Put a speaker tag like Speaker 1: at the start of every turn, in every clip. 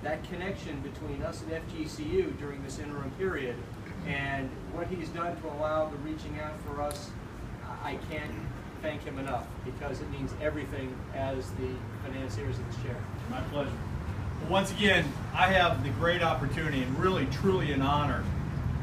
Speaker 1: that connection between us and FGCU during this interim period, and what he's done to allow the reaching out for us, I can't thank him enough, because it means everything as the financiers of this chair.
Speaker 2: My pleasure. Well, once again, I have the great opportunity and really truly an honor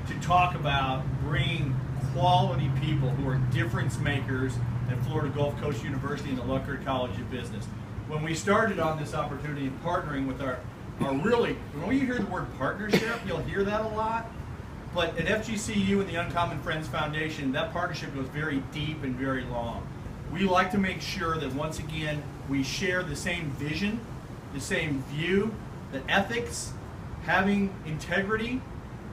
Speaker 2: to talk about bringing quality people who are difference makers at Florida Gulf Coast University and the Lockhart College of Business. When we started on this opportunity and partnering with our really, when you hear the word partnership, you'll hear that a lot. But at FGCU and the Uncommon Friends Foundation, that partnership goes very deep and very long. We like to make sure that, once again, we share the same vision, the same view, that ethics, having integrity,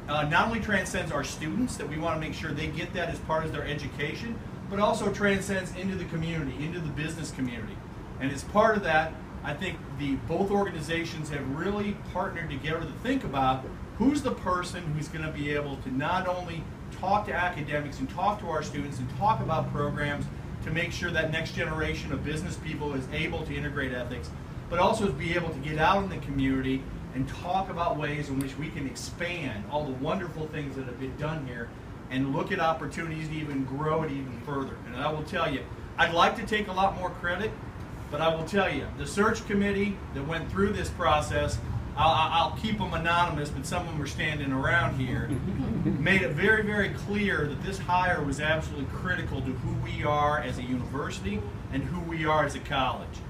Speaker 2: not only transcends our students, that we want to make sure they get that as part of their education, but also transcends into the community, into the business community. And as part of that, I think both organizations have really partnered together to think about who's the person who's going to be able to not only talk to academics and talk to our students and talk about programs to make sure that next generation of business people is able to integrate ethics, but also to be able to get out in the community and talk about ways in which we can expand all the wonderful things that have been done here and look at opportunities to even grow it even further. And I will tell you, I'd like to take a lot more credit, but I will tell you, the search committee that went through this process, I'll keep them anonymous, but some of them are standing around here, made it very, very clear that this hire was absolutely critical to who we are as a university and who we are as a college.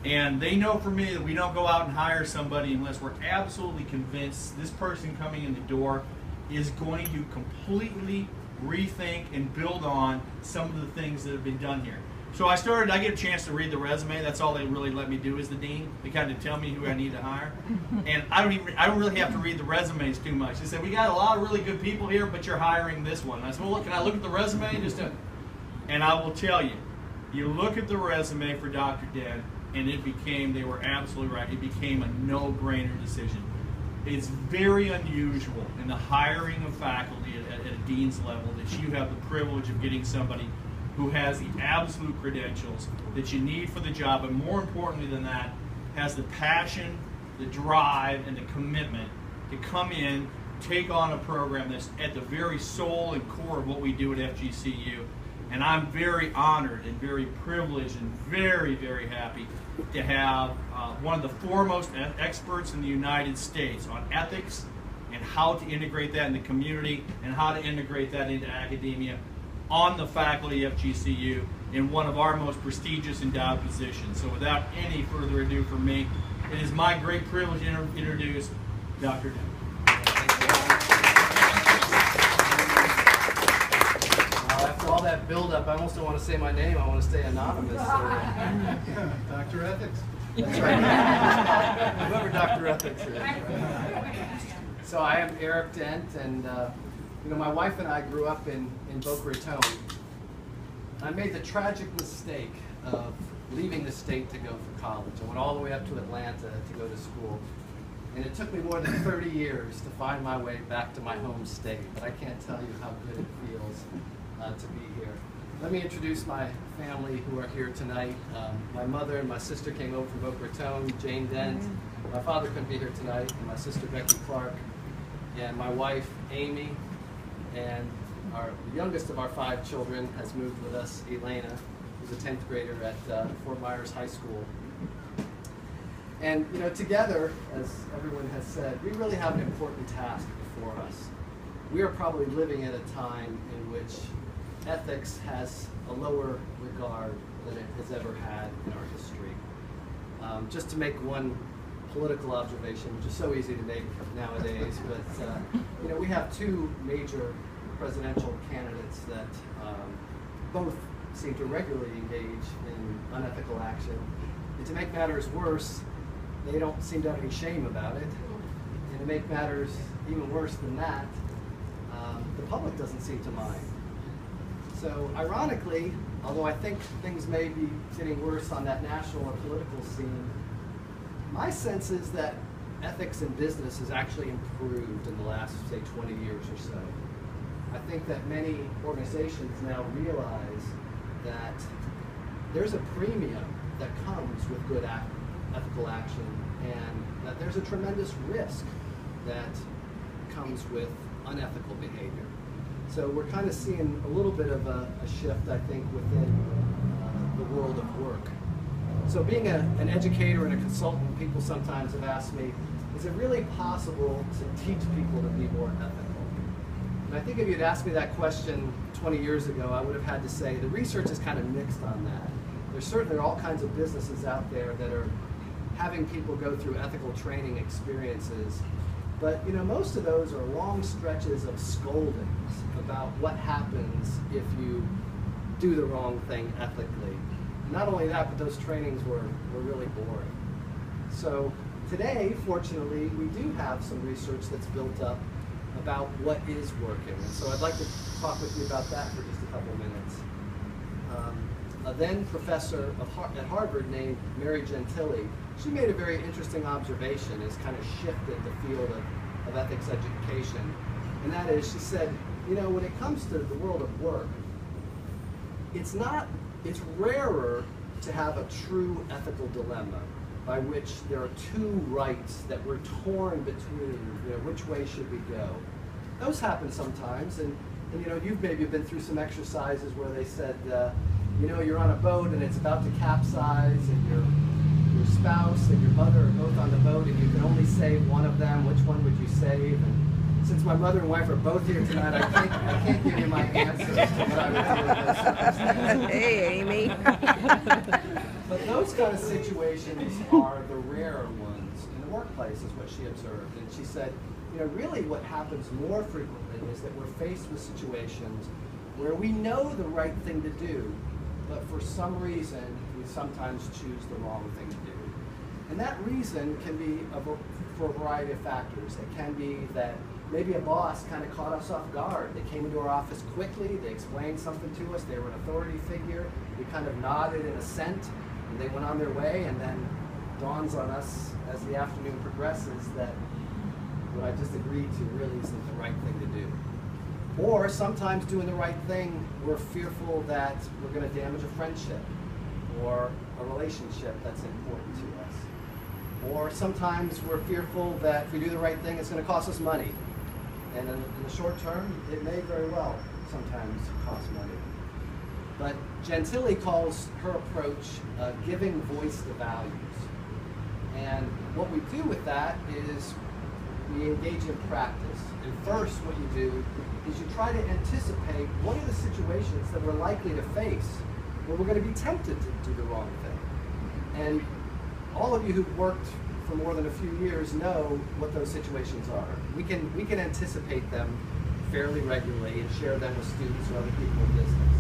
Speaker 2: And they know from me that we don't go out and hire somebody unless we're absolutely convinced this person coming in the door is going to completely rethink and build on some of the things that have been done here. So I get a chance to read the resume. That's all they really let me do as the dean. They kind of tell me who I need to hire. And I don't really have to read the resumes too much. They said, we got a lot of really good people here, but you're hiring this one. And I said, well, look, can I look at the resume? And I will tell you, you look at the resume for Dr. Dent, and they were absolutely right. It became a no-brainer decision. It's very unusual in the hiring of faculty at a dean's level that you have the privilege of getting somebody who has the absolute credentials that you need for the job, and more importantly than that, has the passion, the drive, and the commitment to come in, take on a program that's at the very soul and core of what we do at FGCU. And I'm very honored and very privileged and very, very happy to have one of the foremost experts in the United States on ethics and how to integrate that in the community and how to integrate that into academia on the faculty of FGCU in one of our most prestigious endowed positions. So without any further ado from me, it is my great privilege to introduce Dr. Dent.
Speaker 3: After all that build-up, I almost don't want to say my name. I want to stay anonymous.
Speaker 4: Dr. Ethics.
Speaker 3: That's right. Whoever Dr. Ethics is. So I am Eric Dent, and my wife and I grew up in Boca Raton. I made the tragic mistake of leaving the state to go for college. I went all the way up to Atlanta to go to school. And it took me more than 30 years to find my way back to my home state. But I can't tell you how good it feels to be here. Let me introduce my family who are here tonight. My mother and my sister came over from Boca Raton, Jane Dent. My father couldn't be here tonight, and my sister Becky Clark, and my wife Amy, and the youngest of our 5 children has moved with us, Elena, who's a 10th grader at Fort Myers High School. And together, as everyone has said, we really have an important task before us. We are probably living at a time in which ethics has a lower regard than it has ever had in our history. Just to make one political observation, which is so easy to make nowadays, but we have 2 major presidential candidates that both seem to regularly engage in unethical action. And to make matters worse, they don't seem to have any shame about it. And to make matters even worse than that, the public doesn't seem to mind. So ironically, although I think things may be getting worse on that national or political scene, my sense is that ethics in business has actually improved in the last, say, 20 years or so. I think that many organizations now realize that there's a premium that comes with good ethical action and that there's a tremendous risk that comes with unethical behavior. So we're kind of seeing a little bit of a shift, I think, within the world of work. So being an educator and a consultant, people sometimes have asked me, is it really possible to teach people to be more ethical? And I think if you'd asked me that question 20 years ago, I would have had to say the research is kind of mixed on that. There's certainly all kinds of businesses out there that are having people go through ethical training experiences, but most of those are long stretches of scoldings about what happens if you do the wrong thing ethically. Not only that, but those trainings were really boring. So today, fortunately, we do have some research that's built up about what is working. And so I'd like to talk with you about that for just a couple of minutes. A then professor at Harvard named Mary Gentile, she made a very interesting observation as kind of shifted the field of ethics education. And that is, she said, when it comes to the world of work, it's rarer to have a true ethical dilemma by which there are two rights that we're torn between, which way should we go? Those happen sometimes, and you've maybe been through some exercises where they said, you're on a boat and it's about to capsize, and your spouse and your mother are both on the boat, and you can only save one of them. Which one would you save? And since my mother and wife are both here tonight, I can't give you my answers to what I would do in those circumstances.
Speaker 5: Hey, Amy.
Speaker 3: But those kind of situations are the rarer ones in the workplace, is what she observed. And she said, really what happens more frequently is that we're faced with situations where we know the right thing to do, but for some reason, we sometimes choose the wrong thing to do. And that reason can be for a variety of factors. It can be that maybe a boss kind of caught us off guard. They came into our office quickly, they explained something to us, they were an authority figure, we kind of nodded in assent, and they went on their way, and then dawns on us as the afternoon progresses that what I just agreed to really isn't the right thing to do. Or sometimes doing the right thing, we're fearful that we're going to damage a friendship or a relationship that's important to us. Or sometimes we're fearful that if we do the right thing, it's going to cost us money. And in the short term, it may very well sometimes cost money. But Gentile calls her approach giving voice to values. And what we do with that is we engage in practice. And first what you do is you try to anticipate what are the situations that we're likely to face where we're going to be tempted to do the wrong thing. And all of you who've worked for more than a few years know what those situations are. We can anticipate them fairly regularly and share them with students or other people in business.